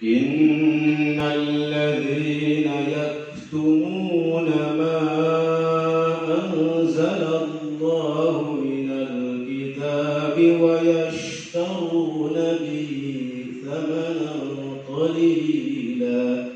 Innal ladzina yaktumuna ma anzalallahu minal kitabi wa yashtaruna bihi thamanan qalila.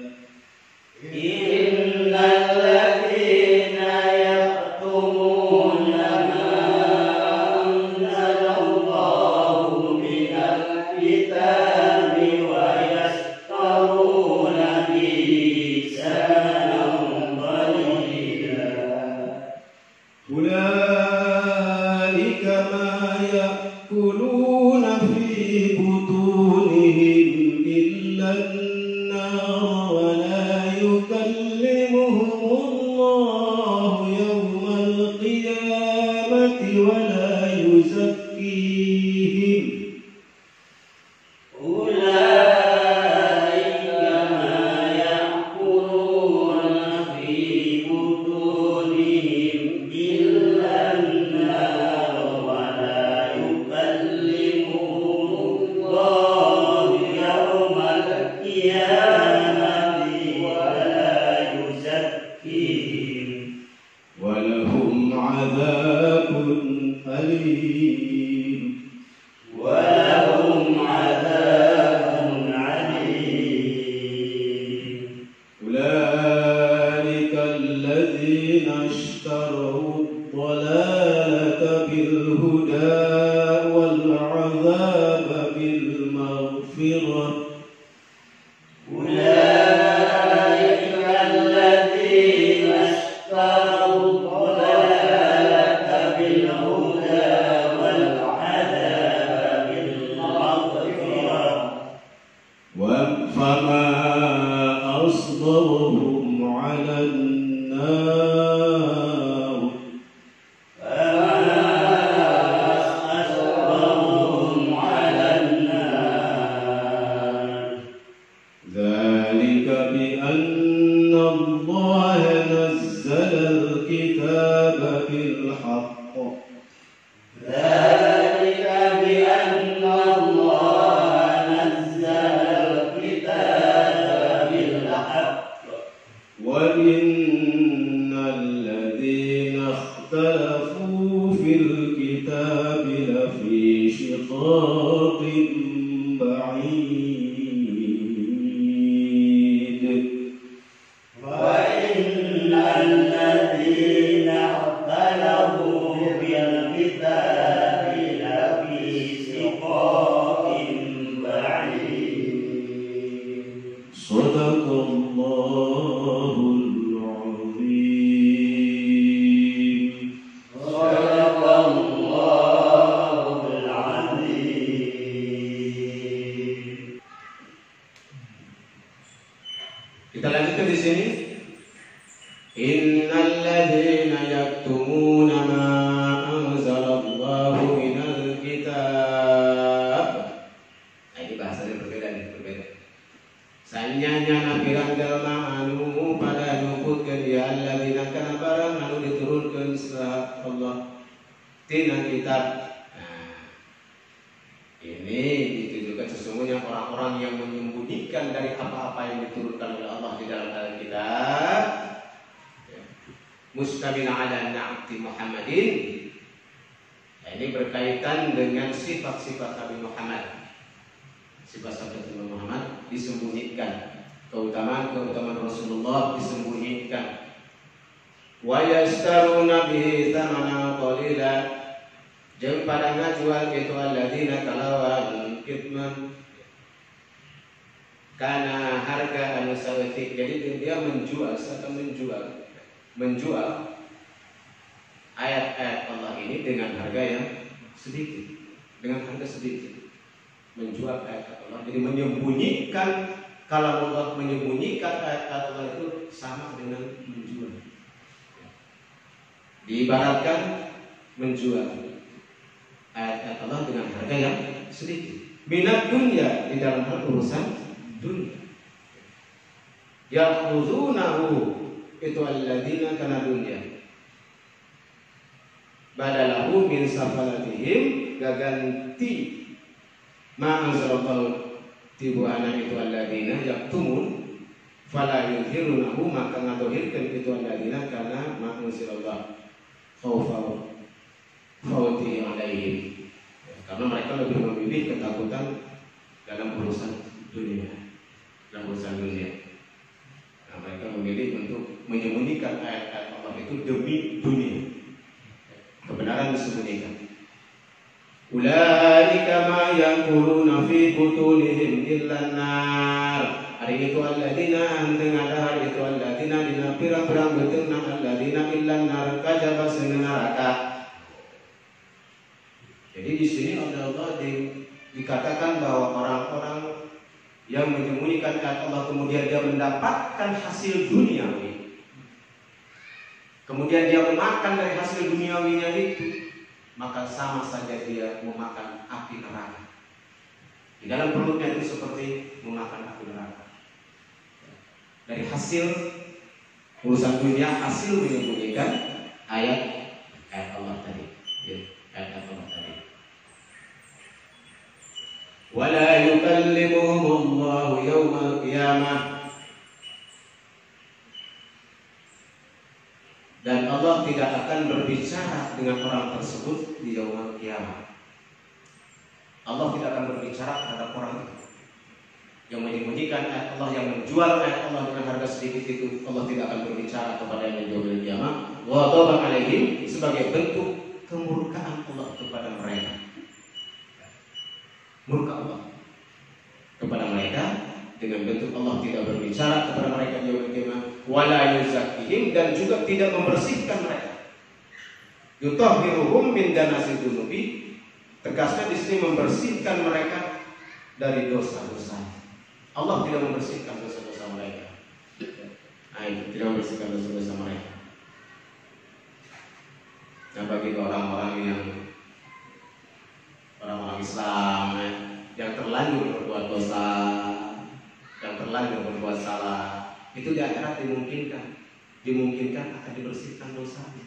Kita lanjutkan di sini. Innal ladzina yaktumuna ma anzalallahu minal kitab. Nah, ini bahasanya berbeda. Sanyanya nabiran dalma anu pada nyebutkeun dia alladzina kana barang anu diturunkeun sa Allah tina kitab. Nah, ini ditujukan sesungguhnya orang-orang yang menyembunyikan dari apa-apa yang diturunkan oleh Allah di dalam Alkitab, mustamil ala na'ti Muhammadin. Nah, ini berkaitan dengan sifat-sifat Nabi Muhammad. Sifat-sifat Nabi Muhammad disembunyikan, keutamaan Rasulullah disembunyikan. Wa yastaruna bihi thamanan qalila, jeung pada ngajual itu alladzina kalawan kitman karena harga anu saeutik. Jadi dia menjual ayat-ayat Allah ini dengan harga yang sedikit, menjual ayat Allah. Jadi menyembunyikan, kalau Allah menyembunyikan ayat Allah itu sama dengan menjual. Diibaratkan menjual ayat-ayat Allah dengan harga yang sedikit. Minat dunia, di dalam hal urusan dunia. Ya'khuzunahu, itu alladzina kana dunya badalahu min safalatihim, gaganti ma anzalallahu tibu anak itu alladzina yaktumun fala yudhirunahu, maka ngadohirkan itu alladzina karena maknusillah fauti alaihim, karena mereka lebih memilih ketakutan dalam urusan dunia. Nah, mereka memilih untuk menyembunyikan ayat-ayat Allah itu demi dunia. Kebenaran disembunyikan. Ulaika ma yaquluna fi butunihim illa nar. Hari itu alladzina anteng ada hari itu alladzina dina pirang-pirang beteungna alladzina illa nar kajaba seuneu neraka. Jadi di sini Allah dikatakan bahwa orang-orang yang menyembunyikan ayat Allah kemudian dia mendapatkan hasil duniawi, kemudian dia memakan dari hasil duniawinya itu, maka sama saja dia memakan api neraka. Di dalam perutnya itu seperti memakan api neraka. Dari hasil urusan dunia, hasil menyembunyikan ayat Allah tadi, ayat Allah tadi. Wala yukallimuhumullahu yawmal qiyamah, dan Allah tidak akan berbicara dengan orang tersebut di yaumul qiyamah. Allah tidak akan berbicara terhadap orang itu yang menyembunyikan ayat Allah, yang menjual ayat Allah dengan harga sedikit itu. Allah tidak akan berbicara kepada yang di yaumul qiyamah. Wa ghadaba alaihim, sebagai bentuk kemurkaan Allah kepada mereka. Murka Allah kepada mereka dengan bentuk Allah tidak berbicara kepada mereka di yaumul qiyamah, wala yuzakkihim, dan juga tidak membersihkan mereka. Yutahhiruhum min danasil dunubi, tegasnya di sini membersihkan mereka dari dosa-dosa. Allah tidak membersihkan dosa-dosa mereka. Nah, itu tidak membersihkan dosa-dosa mereka. Nah, bagi orang-orang Islam yang terlanjur berbuat dosa, yang terlanjur berbuat salah, itu di akhirat dimungkinkan akan dibersihkan dosanya,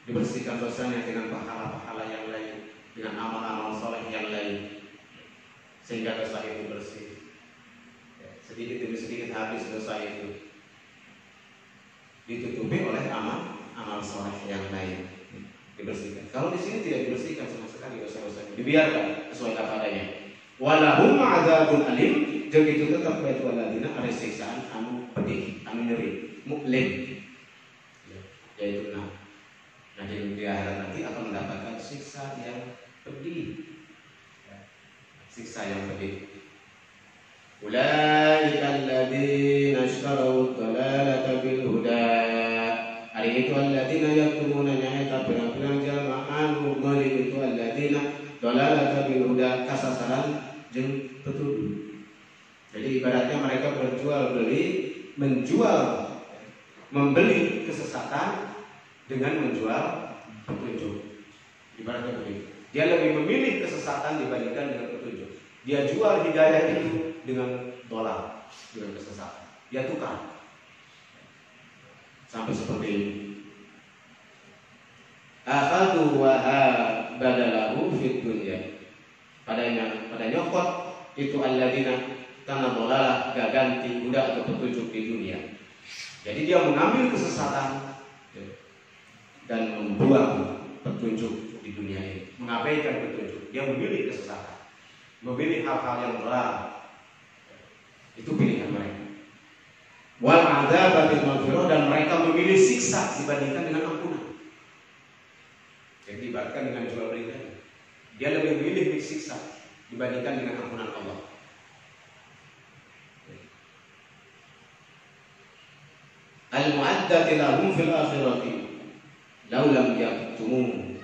dibersihkan dosanya dengan pahala-pahala yang lain, dengan amal-amal soleh yang lain, sehingga dosa itu bersih. Sedikit demi sedikit habis dosa itu, ditutupi oleh amal soleh yang lain, dibersihkan. Kalau di sini tidak dibersihkan sama sekali dosa-dosanya, dibiarkan sesuai kata adanya. Walahum adzabun alim, jeung itu tetap bait waladina ada siksaan anu pedih, anu nyeri, muklim. Yaitu di akhirat nanti akan mendapatkan siksa yang pedih. Siksa yang pedih. Ulaika alladzina ishtaraw ad-dalalata bil huda. Hari itu alladzina yaktumuna nyata pirang-pirang jalma anu meuli itu alladzina dalalata bil huda, kasasaran jeung petunjuk. Jadi ibaratnya mereka membeli kesesatan dengan menjual petunjuk. Ibaratnya begitu. Dia lebih memilih kesesatan dibandingkan dengan petunjuk. Dia jual hidayah itu dengan dolar, dengan kesesatan. Dia tukar. Sampai seperti ini. Akhadhu wa badalahu fid dunya. Pada nyokot itu alladzina karena dolalah ganti budak atau petunjuk di dunia. Jadi dia mengambil kesesatan dan membuang petunjuk di dunia ini, mengabaikan petunjuk. Dia memilih kesesatan, memilih hal-hal yang terlarang. Itu pilihan mereka. Wal adzab bil maghfirah, dan mereka memilih siksa dibandingkan dengan ampunan. Jadi ibaratkan dengan jual beli tadi. Dia lebih memilih siksa dibandingkan dengan ampunan Allah. Al-mu'addati lahum fil akhirati law lam yaktumun.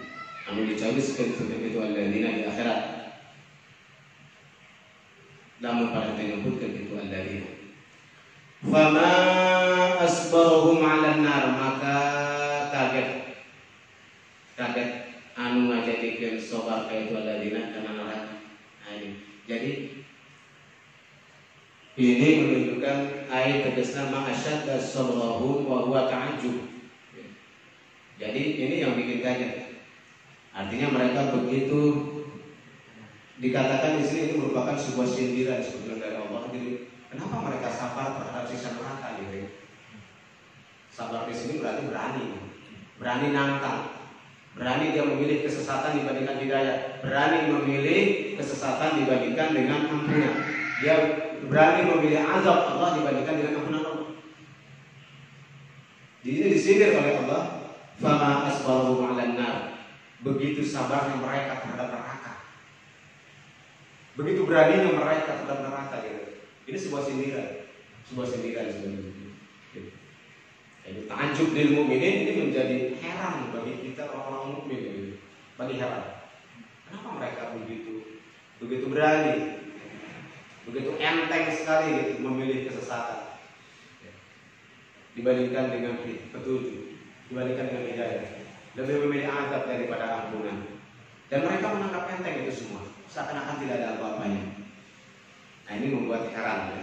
Anu dicawiskeun itu alladzina di akhirat. Lamun pada menyebutkan itu alladzina. Fama asbarahum 'alan nar, maka kaget anu ngajadikeun sabar ka itu alladzina kana neraka. Jadi ini menunjukkan ayat tegasna ma'asyadda sabrahum wa huwa ta'ajjub. Jadi ini yang bikin kaget. Artinya mereka begitu Dikatakan di sini ini merupakan sebuah sindiran sebetulnya dari Allah. Jadi kenapa mereka sabar terhadap siksa neraka gitu? Sabar di sini berarti berani nantang, berani dia memilih kesesatan dibandingkan hidayah, berani memilih kesesatan dibandingkan dengan ampunan. Dia berani memilih azab Allah dibandingkan dengan ampunan Allah. Jadi disindir oleh Allah, fama asbaru 'alan nar. Begitu sabarnya mereka terhadap neraka. Begitu beraninya mereka terhadap neraka gitu. Ini sebuah sindiran sebenarnya. Jadi ta'ajjub lil mu'minin ini menjadi heran bagi kita orang-orang mukmin gitu. Bagi heran. Kenapa mereka begitu berani, begitu enteng sekali gitu memilih kesesatan dibandingkan dengan petunjuk, dibandingkan dengan hidayah. Lebih memilih azab daripada ampunan. Dan mereka menganggap enteng itu semua, seakan-akan tidak ada apa-apanya. Nah ini membuat heran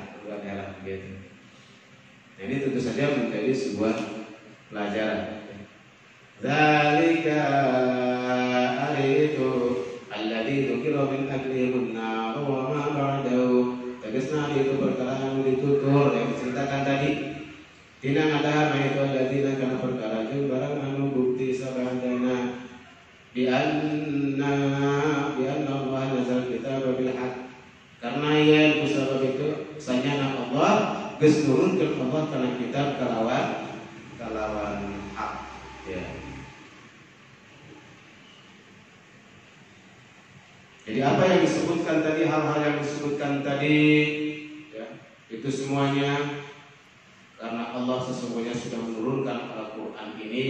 gitu. Nah, ini tentu saja menjadi sebuah pelajaran. Zalika aritu alladzi dzukira min ajlihi an-nar wa ma ba'dahu. Tegasnya itu perkara yang ditutur yang diceritakan tadi. Tidak ada itu alladzina kana perkara jeung barang anu bukti sabandana bi anna Allah nazal kitab bil haqq. Karena ya sebab itu sanyana Allah geus nurunkeun Allah kana kitab kalawan hak ya. Jadi apa yang disebutkan tadi, hal-hal yang disebutkan tadi ya, itu semuanya karena Allah sesungguhnya sudah menurunkan Al-Quran ini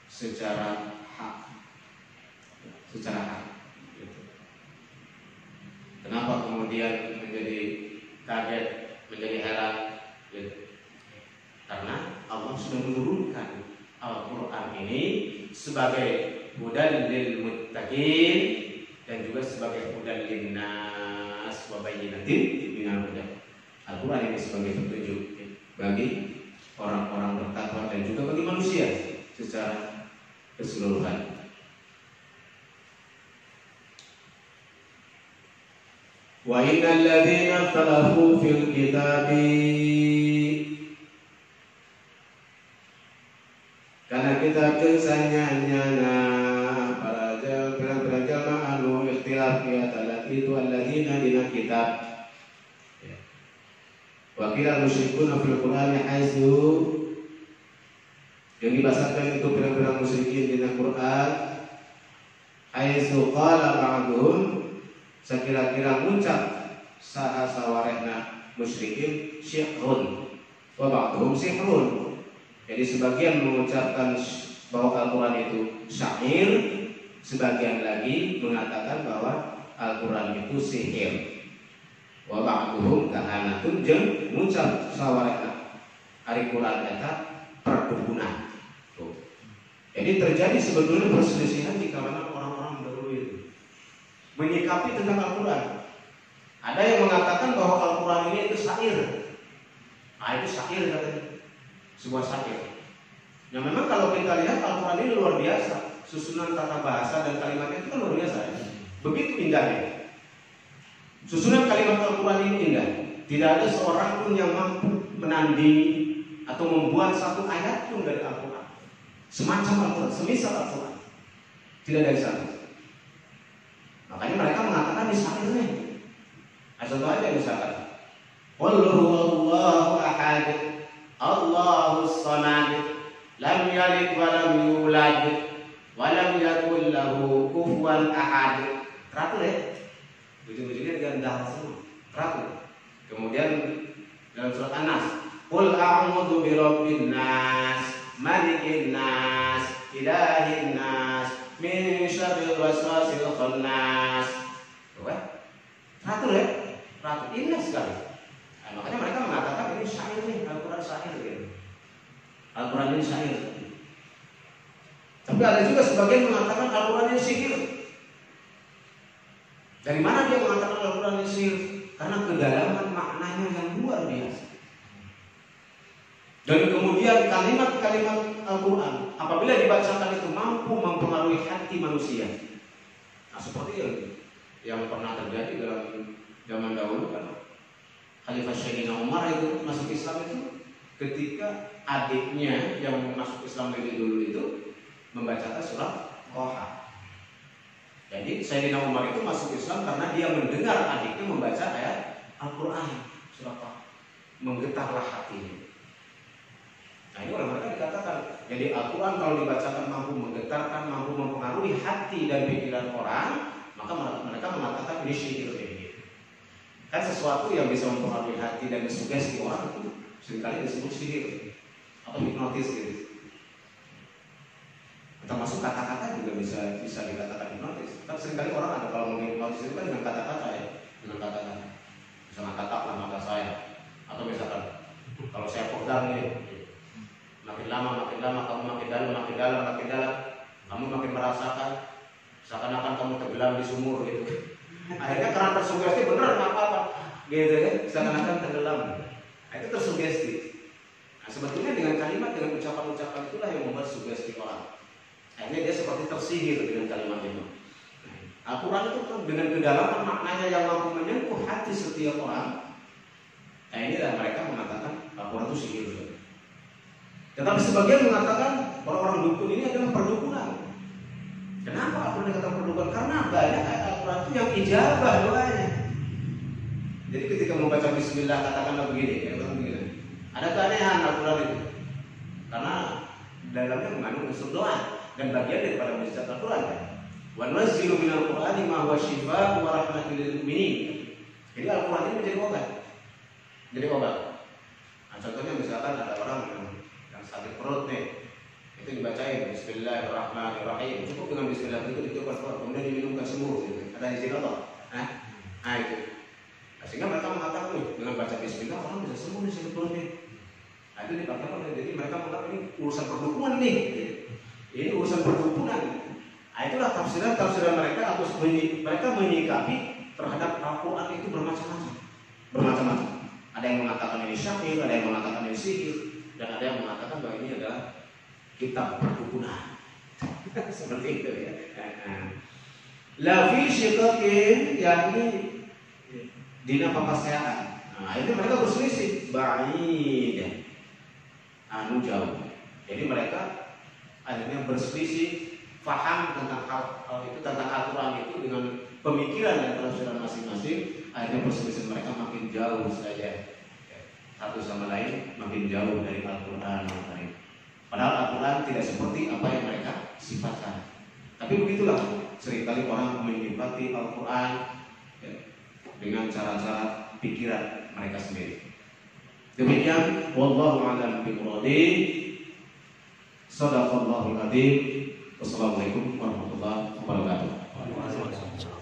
secara hak. Gitu. Kenapa kemudian menjadi kaget, menjadi heran? Gitu. Karena Allah sudah menurunkan Al-Quran ini sebagai hudan lil muttaqin dan juga sebagai hudan linnas wa bayyinatin minal huda. Al-Quran ini sebagai petunjuk bagi orang-orang bertakwa dan juga bagi manusia secara keseluruhan. Wa innal ladzina ikhtalafu fil kitabi, karena kitab sanyanya para jalma anu ikhtilaf ya talati itu alladzina dina kitab. Wakil musyrikuna fil Qur'an haitsu yang dibahasakan itu pirang-pirang musyrikin di Al-Qur'an haitsu qala ba'dhum sekira-kira ngucap saha sawarehna musyrikin syihrun wa ba'dhum sihrun. Jadi sebagian mengucapkan bahwa Al-Qur'an itu syair, sebagian lagi mengatakan bahwa Al-Qur'an itu sihir. Wa ba'duhum kahanatun jeung ngucap sawarehna ari Quran eta perdukunan. Jadi terjadi sebetulnya perselisihan di kalangan orang-orang dahulu itu menyikapi tentang Al-Quran. Ada yang mengatakan bahwa Al-Quran ini itu syair. Itu syair katanya, sebuah syair. Yang memang kalau kita lihat Al-Quran ini luar biasa, susunan tata bahasa dan kalimatnya itu kan luar biasa. Begitu indahnya. Susunan kalimat Al-Quran ini indah. Tidak ada seorang pun yang mampu menandingi atau membuat satu ayat pun dari Al-Quran semacam Al-Quran, semisal Al-Quran. Tidak dari sana. Makanya mereka mengatakan ini syairnya. Contoh aja misalkan, Qul huwallahu ahad, Allahus samad, lam yalid wa lam yulad, wa lam yakul lahu kufuwan ahad. Teratur ya. Ujung-ujungnya ganda semua. Teratur. Kemudian dalam surat An-Nas, Qul a'udzu birabbin nas, malikin nas, ilahin nas, min syarril waswasil khannas. Teratur ya? Teratur. Indah sekali. Nah, makanya mereka mengatakan ini syair nih, Al-Quran syair gitu. Al-Quran ini syair. Tapi ada juga sebagian mengatakan Al-Quran ini sihir. Dari mana dia mengatakan Al-Quran ini sihir? Karena kedalaman maknanya yang luar biasa. Dan kemudian kalimat-kalimat Al-Quran apabila dibacakan itu mampu mempengaruhi hati manusia. Nah seperti itu. yang pernah terjadi dalam zaman dahulu kan. Khalifah Sayyidina Umar itu masuk Islam itu ketika adiknya yang masuk Islam lebih dulu itu membacakan surat Toha. Jadi Sayyidina Umar itu masuk Islam karena dia mendengar adiknya membaca ayat Al-Quran surat Toha. Menggetarlah hatinya. Nah ini oleh mereka dikatakan, jadi Al-Quran kalau dibacakan mampu menggetarkan, mampu mempengaruhi hati dan pikiran orang, maka mereka mengatakan ini sihir ini. Kan sesuatu yang bisa mempengaruhi hati dan mensugesti orang itu seringkali disebut sihir atau hipnotis gitu. Termasuk kata-kata juga bisa dikatakan hipnotis. Tapi seringkali orang ada kalau mau hipnotis itu kan dengan kata-kata ya, dengan kata-kata. Misalnya katakanlah mata saya, atau misalkan kalau saya pegang nih, makin lama kamu makin dalam, kamu makin merasakan seakan-akan kamu tenggelam di sumur gitu. Akhirnya karena tersugesti bener nggak apa-apa, gitu kan? Seakan-akan tenggelam. Nah, itu tersugesti. Nah, sebetulnya dengan kalimat, dengan ucapan-ucapan itulah yang membuat sugesti orang. Akhirnya dia seperti tersihir dengan kalimat itu. Al-Quran itu dengan kedalaman maknanya yang mampu menyentuh hati setiap orang. Nah, inilah mereka mengatakan Al-Quran itu sihir. Tetapi sebagian mengatakan orang-orang dukun ini adalah perdukunan. Kenapa Al-Quran dikatakan perdukunan? Karena banyak ayat Al-Quran itu yang ijabah doanya. Jadi ketika membaca Bismillah katakanlah begini, ada keanehan Al-Quran itu. Karena dalamnya mengandung unsur doa dan bagian daripada mujizat Al-Quran. Wa nunazzilu minal Qur'ani ma huwa shifaa'un wa rahmatun lil mu'minin. Jadi Al-Quran ini menjadi obat. Jadi obat. Nah, contohnya misalkan ada orang yang sakit perut nih, itu dibacain Bismillahirrahmanirrahim. Cukup dengan Bismillah itu dicoba kemudian diminumkan sembuh. Gitu. Ada izin Allah. Nah itu. Sehingga mereka mengatakan dengan baca Bismillah orang bisa sembuh nih sakit perutnya. Nah itu dipakai oleh jadi mereka mengatakan ini urusan perdukunan nih. Ini urusan perdukunan. Nah itulah tafsiran mereka atau mereka menyikapi terhadap Al-Quran itu bermacam-macam. Ada yang mengatakan ini syahir, ada yang mengatakan ini sihir, dan ada yang mengatakan bahwa ini adalah kitab perdukunan. Seperti itu ya. La fi syiqaqin yakni dina papaseaan. Nah, itu mereka berselisih ba'id. Anu jauh. Jadi mereka akhirnya berselisih faham tentang hal itu, tentang Al-Quran itu dengan pemikiran dan penafsiran masing-masing. Akhirnya perselisihan mereka makin jauh saja. Satu sama lain makin jauh dari Al-Quran. Padahal Al-Quran tidak seperti apa yang mereka sifatkan. Tapi begitulah seringkali orang menyifati Al-Quran ya, dengan cara-cara pikiran mereka sendiri. Demikian wallahu a'lam bishawab. Shadaqallahul adzim. Wassalamualaikum warahmatullahi wabarakatuh.